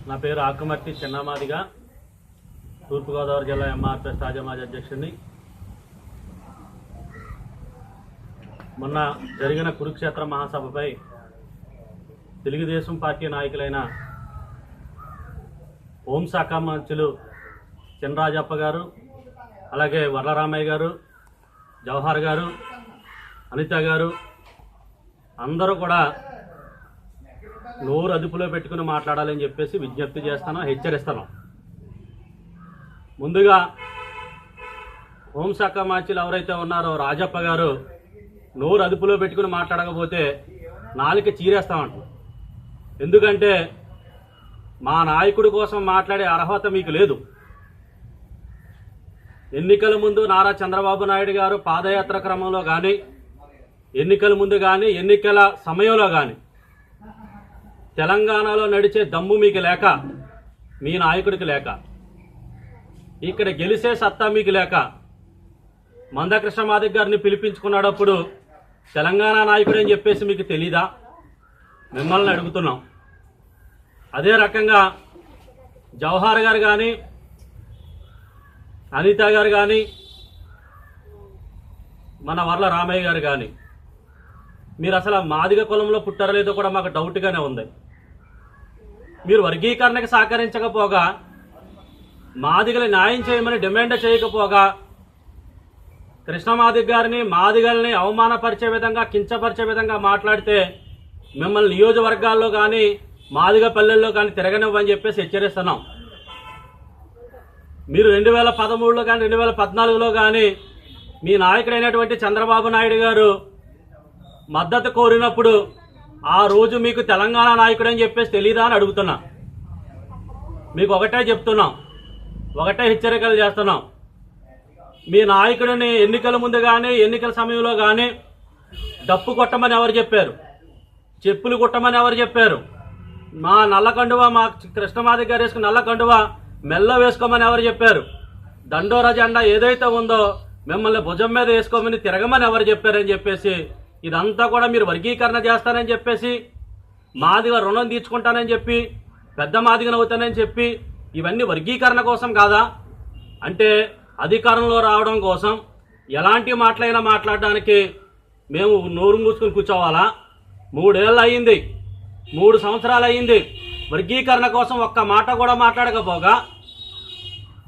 నా పేరు ఆకుమర్తి చిన్నమాదిగా, తూర్పుగోదావరి జిల్లా ఎంఆర్పిఎస్ తాజా మాజీ అధ్యక్షుడిని. మొన్న జరిగిన కురుక్షేత్ర మహాసభపై తెలుగుదేశం పార్టీ నాయకులైన హోంశాఖ మంత్రులు చినరాజప్ప గారు, అలాగే వరలరామయ్య గారు, జవహర్ గారు, అనిత గారు అందరూ కూడా నోరు అదుపులో పెట్టుకుని మాట్లాడాలని చెప్పేసి విజ్ఞప్తి చేస్తాను, హెచ్చరిస్తాను. ముందుగా హోంశాఖ మంత్రులు ఎవరైతే ఉన్నారో రాజప్ప గారు నోరు అదుపులో పెట్టుకుని మాట్లాడకపోతే నాలుక చీరేస్తామంటారు. ఎందుకంటే మా నాయకుడి కోసం మాట్లాడే అర్హత మీకు లేదు. ఎన్నికల ముందు నారా చంద్రబాబు నాయుడు గారు పాదయాత్ర క్రమంలో కానీ, ఎన్నికల ముందు కానీ, ఎన్నికల సమయంలో కానీ తెలంగాణలో నడిచే దమ్ము మీకు లేక, మీ నాయకుడికి లేక, ఇక్కడ గెలిచే సత్తా మీకు లేక మందకృష్ణ మాదిగ గారిని పిలిపించుకున్నాడప్పుడు తెలంగాణ నాయకుడు అని చెప్పేసి మీకు తెలీదా? మిమ్మల్ని అడుగుతున్నాం. అదే రకంగా జవహర్ గారు కానీ, అనిత గారు కానీ, మన వర్ల రామయ్య గారు కానీ, మీరు అసలు మాదిగ కులంలో పుట్టారో లేదో కూడా మాకు డౌట్గానే ఉంది. మీరు వర్గీకరణకు సహకరించకపోగా, మాదిగలు న్యాయం చేయమని డిమాండ్ చేయకపోగా, కృష్ణమాదిగ గారిని, మాదిగల్ని అవమానపరిచే విధంగా, కించపరిచే విధంగా మాట్లాడితే మిమ్మల్ని నియోజకవర్గాల్లో కానీ, మాదిగ పల్లెల్లో కానీ తిరగనివ్వని చెప్పేసి హెచ్చరిస్తున్నాం. మీరు 2013లో కానీ, 2014లో కానీ మీ నాయకుడైనటువంటి చంద్రబాబు నాయుడు గారు మద్దతు కోరినప్పుడు ఆ రోజు మీకు తెలంగాణ నాయకుడు అని చెప్పేసి తెలీదా అని అడుగుతున్నా. మీకు ఒకటే చెప్తున్నాం, ఒకటే హెచ్చరికలు చేస్తున్నాం. మీ నాయకుడిని ఎన్నికల ముందు కానీ, ఎన్నికల సమయంలో కానీ డప్పు కొట్టమని ఎవరు చెప్పారు? చెప్పులు కొట్టమని ఎవరు చెప్పారు? మా నల్ల కండువా, మా కృష్ణమాదిగ గారు వేసుకుని నల్ల కండువా మెల్ల వేసుకోమని ఎవరు చెప్పారు? దండోరా జెండా ఏదైతే ఉందో మిమ్మల్ని భుజం మీద వేసుకోమని తిరగమని ఎవరు చెప్పారని చెప్పేసి, ఇదంతా కూడా మీరు వర్గీకరణ చేస్తానని చెప్పేసి, మాదిగ రుణం తీర్చుకుంటానని చెప్పి, పెద్ద మాదిగన అవుతానని చెప్పి, ఇవన్నీ వర్గీకరణ కోసం కాదా? అంటే అధికారంలో రావడం కోసం ఎలాంటి మాటలైనా మాట్లాడడానికి మేము నోరు మూసుకుని కూర్చోవాలా? 3 ఏళ్ళు అయ్యింది, 3 సంవత్సరాలు అయ్యింది. వర్గీకరణ కోసం ఒక్క మాట కూడా మాట్లాడకపోగా,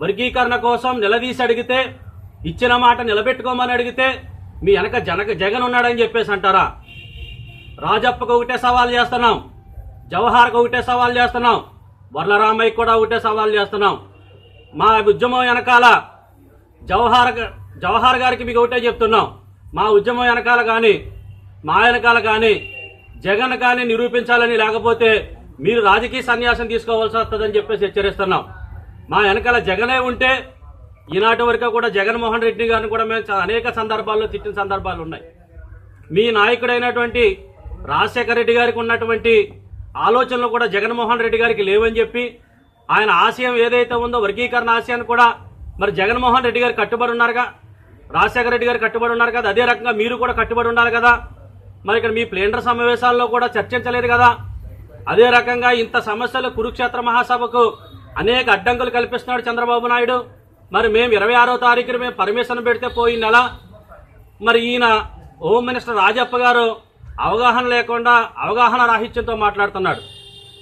వర్గీకరణ కోసం నిలదీసి అడిగితే, ఇచ్చిన మాట నిలబెట్టుకోమని అడిగితే మీ వెనక జగన్ ఉన్నాడని చెప్పేసి అంటారా? రాజప్పకు ఒకటే సవాల్ చేస్తున్నాం, జవహర్కు ఒకటే సవాల్ చేస్తున్నాం, వర్లరామయ్యకు కూడా ఒకటే సవాల్ చేస్తున్నాం. మా ఉద్యమం వెనకాల జవహర్ గారికి మీకు ఒకటే చెప్తున్నాం, మా ఉద్యమం వెనకాల కానీ, మా వెనకాల కానీ జగన్ కానీ నిరూపించాలని, లేకపోతే మీరు రాజకీయ సన్యాసం తీసుకోవాల్సి వస్తుందని చెప్పేసి హెచ్చరిస్తున్నాం. మా వెనకాల జగనే ఉంటే ఈనాటి వరకు కూడా జగన్మోహన్ రెడ్డి గారిని కూడా మేము అనేక సందర్భాల్లో తిట్టిన సందర్భాలు ఉన్నాయి. మీ నాయకుడైనటువంటి రాజశేఖర రెడ్డి గారికి ఉన్నటువంటి ఆలోచనలు కూడా జగన్మోహన్ రెడ్డి గారికి లేవని చెప్పి, ఆయన ఆశయం ఏదైతే ఉందో వర్గీకరణ ఆశయాన్ని కూడా మరి జగన్మోహన్ రెడ్డి గారు కట్టుబడి ఉన్నారుగా, రాజశేఖర రెడ్డి గారు కట్టుబడి ఉన్నారు కదా, అదే రకంగా మీరు కూడా కట్టుబడి ఉండాలి కదా. మరి ఇక్కడ మీ ప్లేనర్ సమావేశాల్లో కూడా చర్చించలేదు కదా. అదే రకంగా ఇంత సమస్యలు కురుక్షేత్ర మహాసభకు అనేక అడ్డంకులు కల్పిస్తున్నాడు చంద్రబాబు నాయుడు. మరి మేము 26వ తారీఖున మేము పర్మిషన్ పెడితే పోయిన నెల మరి ఈయన హోమ్ మినిస్టర్ రాజప్ప గారు అవగాహన లేకుండా, అవగాహన రాహిత్యంతో మాట్లాడుతున్నాడు.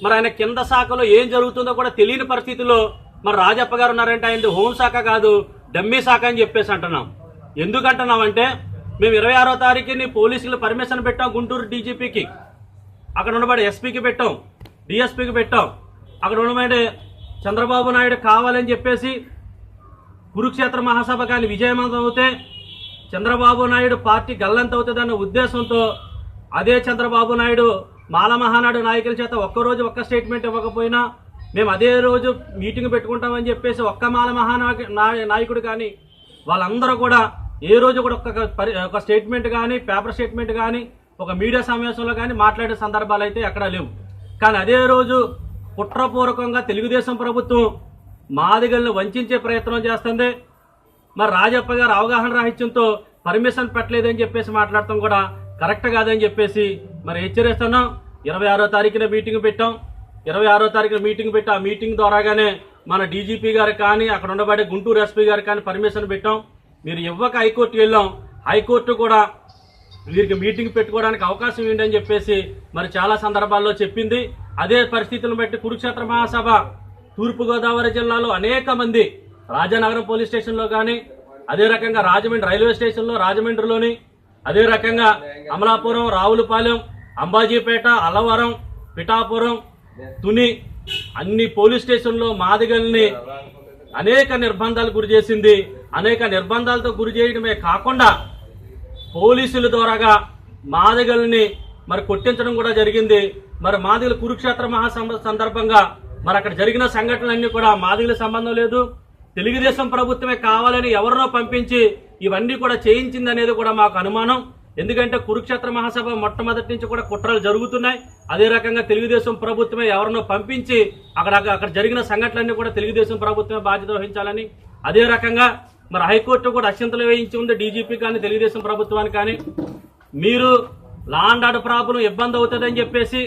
మరి ఆయన కింద శాఖలో ఏం జరుగుతుందో కూడా తెలియని పరిస్థితిలో మరి రాజప్ప గారు ఉన్నారంటే ఆయన హోంశాఖ కాదు డమ్మీ శాఖ అని చెప్పేసి అంటున్నాం. ఎందుకంటున్నామంటే మేము 26వ తారీఖుని పోలీసులు పర్మిషన్ పెట్టాం, గుంటూరు డీజీపీకి, అక్కడ ఉండబడి ఎస్పీకి పెట్టాం, డిఎస్పీకి పెట్టాం. అక్కడ ఉండబడి చంద్రబాబు నాయుడు కావాలని చెప్పేసి కురుక్షేత్ర మహాసభ కానీ విజయవంతం అవుతే చంద్రబాబు నాయుడు పార్టీ గల్లంత అవుతుందన్న ఉద్దేశంతో అదే చంద్రబాబు నాయుడు మాల మహానాడు నాయకుల చేత ఒక్కరోజు ఒక్క స్టేట్మెంట్ ఇవ్వకపోయినా మేము అదే రోజు మీటింగ్ పెట్టుకుంటామని చెప్పేసి ఒక్క మాల నాయకుడు కానీ వాళ్ళందరూ కూడా ఏ రోజు కూడా ఒక స్టేట్మెంట్ కానీ, పేపర్ స్టేట్మెంట్ కానీ, ఒక మీడియా సమావేశంలో కానీ మాట్లాడే సందర్భాలు అయితే ఎక్కడా లేవు. కానీ అదే రోజు కుట్రపూర్వకంగా తెలుగుదేశం ప్రభుత్వం మాదిగల్ని వంచే ప్రయత్నం చేస్తుంది. మరి రాజప్ప గారు అవగాహన రాహిత్యంతో పర్మిషన్ పెట్టలేదని చెప్పేసి మాట్లాడటం కూడా కరెక్ట్ కాదని చెప్పేసి మరి హెచ్చరిస్తున్నాం. 26వ తారీఖున మీటింగ్ పెట్టాం. 26వ తారీఖున మీటింగ్ పెట్టి ఆ మీటింగ్ ద్వారాగానే మన డీజీపీ గారు కానీ అక్కడ ఉండబడే గుంటూరు ఎస్పీ గారు కానీ పర్మిషన్ పెట్టాం. మీరు ఇవ్వక హైకోర్టు వెళ్ళాం. హైకోర్టు కూడా వీరికి మీటింగ్ పెట్టుకోవడానికి అవకాశం ఏంటని చెప్పేసి మరి చాలా సందర్భాల్లో చెప్పింది. అదే పరిస్థితులను బట్టి కురుక్షేత్ర మహాసభ తూర్పుగోదావరి జిల్లాలో అనేక మంది రాజానగరం పోలీస్ స్టేషన్లో కానీ, అదే రకంగా రాజమండ్రి రైల్వే స్టేషన్లో రాజమండ్రిలోని, అదే రకంగా అమలాపురం, రావులపాలెం, అంబాజీపేట, అల్లవరం, పిఠాపురం, తుని అన్ని పోలీస్ స్టేషన్లో మాదిగల్ని అనేక నిర్బంధాలకు గురి చేసింది. అనేక నిర్బంధాలతో గురి చేయడమే కాకుండా పోలీసుల ద్వారాగా మాదిగల్ని మరి కొట్టించడం కూడా జరిగింది. మరి మాదిగల కురుక్షేత్ర మహాసభ సందర్భంగా మరి అక్కడ జరిగిన సంఘటనలన్నీ కూడా మాదిగల సంబంధం లేదు, తెలుగుదేశం ప్రభుత్వమే కావాలని ఎవరినో పంపించి ఇవన్నీ కూడా చేయించింది అనేది కూడా మాకు అనుమానం. ఎందుకంటే కురుక్షేత్ర మహాసభ మొట్టమొదటి నుంచి కూడా కుట్రలు జరుగుతున్నాయి. అదే రకంగా తెలుగుదేశం ప్రభుత్వమే ఎవరినో పంపించి అక్కడ జరిగిన సంఘటనలన్నీ కూడా తెలుగుదేశం ప్రభుత్వమే బాధ్యత వహించాలని, అదే రకంగా మరి హైకోర్టు కూడా అత్యంతలు వేయించి ఉంది డీజీపీ కానీ తెలుగుదేశం ప్రభుత్వానికి కానీ. మీరు లా అండ్ ఆర్డర్ ప్రాబ్లం ఇబ్బంది అవుతుందని చెప్పేసి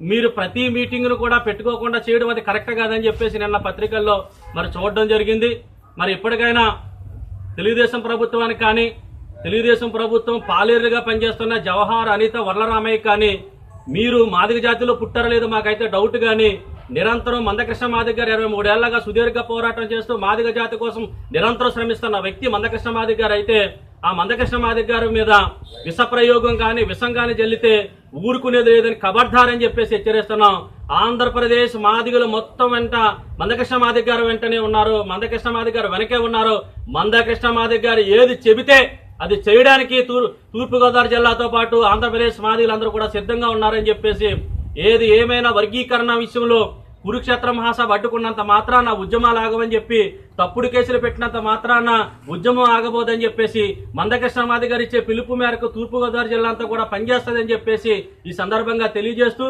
మీరు ప్రతి మీటింగ్ను కూడా పెట్టుకోకుండా చేయడం అది కరెక్ట్ కాదని చెప్పేసి నిన్న పత్రికల్లో మరి చూడడం జరిగింది. మరి ఇప్పటికైనా తెలుగుదేశం ప్రభుత్వానికి కానీ, తెలుగుదేశం ప్రభుత్వం పాలేరుగా పనిచేస్తున్న జవహర్, అనిత, వరలరామయ్య కానీ మీరు మాదిగ జాతిలో పుట్టారో లేదో మాకైతే డౌట్. కానీ నిరంతరం మందకృష్ణ మాదిగ గారు 23 ఏళ్లగా సుదీర్ఘ పోరాటం చేస్తూ మాదిగ జాతి కోసం నిరంతరం శ్రమిస్తున్న వ్యక్తి మందకృష్ణ మాదిగ గారు అయితే ఆ మందకృష్ణ మాదిగ గారి మీద విష ప్రయోగం కానీ విషం కానీ జల్లితే ఊరుకునేది లేదని కబడ్దారని చెప్పేసి హెచ్చరిస్తున్నాం. ఆంధ్రప్రదేశ్ మాదిగలు మొత్తం వెంట మందకృష్ణ మాదిగ గారు వెంటనే ఉన్నారు, మందకృష్ణ మాదిగ గారు వెనకే ఉన్నారు. మందకృష్ణ మాదిగ గారు ఏది చెబితే అది చేయడానికి తూర్పుగోదావరి జిల్లాతో పాటు ఆంధ్రప్రదేశ్ మాదిగలందరూ కూడా సిద్ధంగా ఉన్నారని చెప్పేసి, ఏది ఏమైనా వర్గీకరణ విషయంలో కురుక్షేత్ర మహాసభ అడ్డుకున్నంత మాత్రాన ఉద్యమాలు ఆగవని చెప్పి, తప్పుడు కేసులు పెట్టినంత మాత్రాన ఉద్యమం ఆగబోదని చెప్పేసి మందకృష్ణ మాదిగ గారు ఇచ్చే పిలుపు మేరకు తూర్పుగోదావరి జిల్లా అంతా కూడా పనిచేస్తుందని చెప్పేసి ఈ సందర్భంగా తెలియజేస్తూ